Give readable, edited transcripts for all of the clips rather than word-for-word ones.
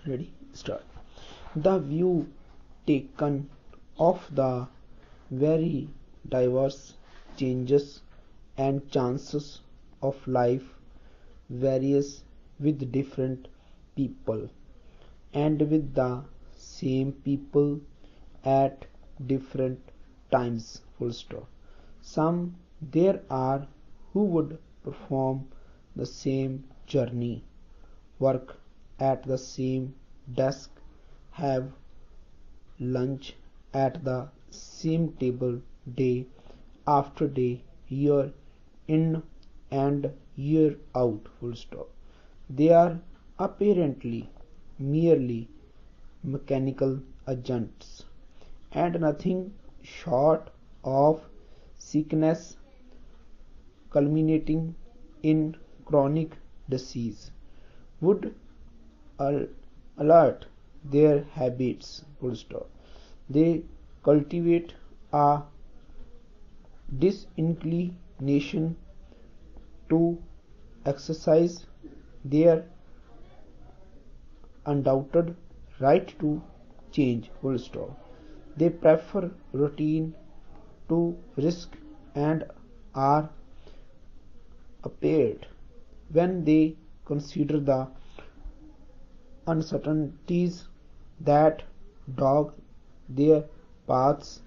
Ready? Start. The view taken of the very diverse changes and chances of life varies with different people and with the same people at different times. Full stop. Some there are who would perform the same journey, work at the same desk, have lunch at the same table day after day, year in and year out. Full stop. They are apparently merely mechanical agents and nothing short of sickness culminating in chronic disease would alert their habits. Full stop. They cultivate a disinclination to exercise, their undoubted right to change. Full stop. They prefer routine to risk and are appalled when they consider the uncertainties that dog their paths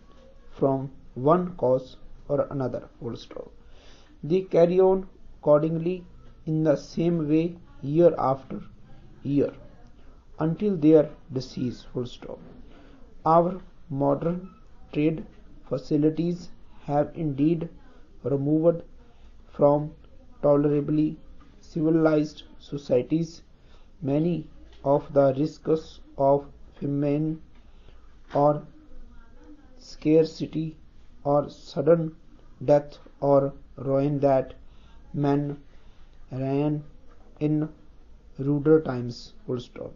from one cause or another. Full stop. They carry on accordingly in the same way year after year until their decease. Full stop. Our modern trade facilities have indeed removed from tolerably civilized societies many of the risks of famine or scarcity or sudden death or ruin that men ran in ruder times. Full stop.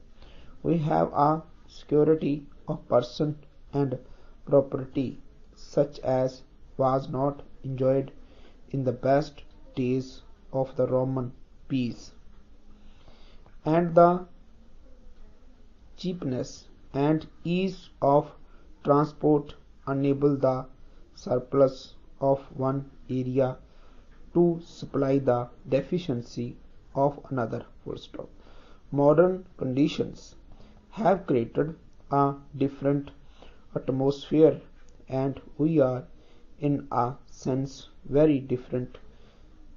We have a security of person and property such as was not enjoyed in the best days of the Roman peace, and the cheapness and ease of transport enable the surplus of one area to supply the deficiency of another. Full stop. Modern conditions have created a different atmosphere and we are in a sense very different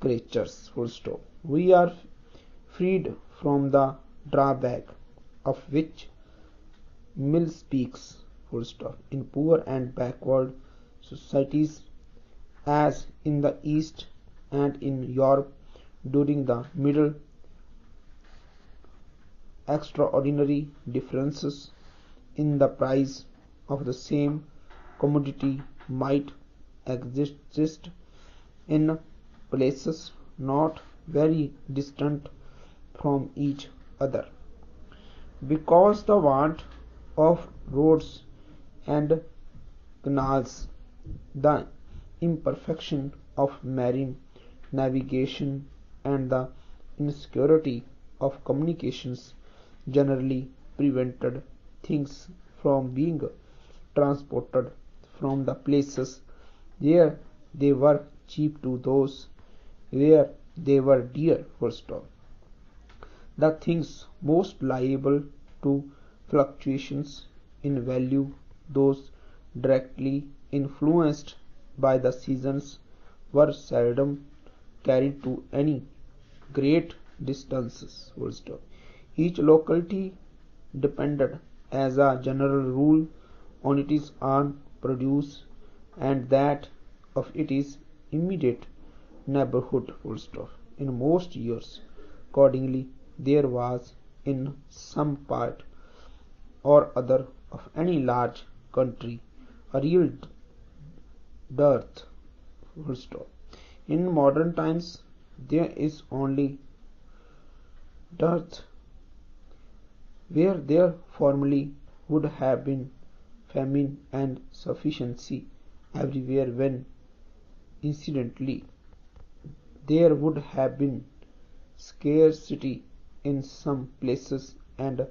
creatures. Full stop. We are freed from the drawback of which Mill speaks. Full stop. In poor and backward societies as in the East and in Europe during the Middle, extraordinary differences in the price of the same commodity might exist in places not very distant from each other, because the want of roads and canals, the imperfection of marine navigation, and the insecurity of communications generally prevented things from being transported from the places where they were cheap to those where they were dear. Full stop. The things most liable to fluctuations in value, those directly influenced by the seasons, were seldom carried to any great distances. Full stop. Each locality depended as a general rule on its own produce and that of its immediate neighborhood. Full stop. In most years, accordingly, there was in some part or other of any large country a real dearth. Full stop. In modern times, there is only dearth where there formerly would have been famine and sufficiency everywhere, when incidentally there would have been scarcity in some places and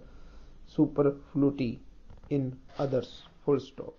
superfluity in others. Full stop.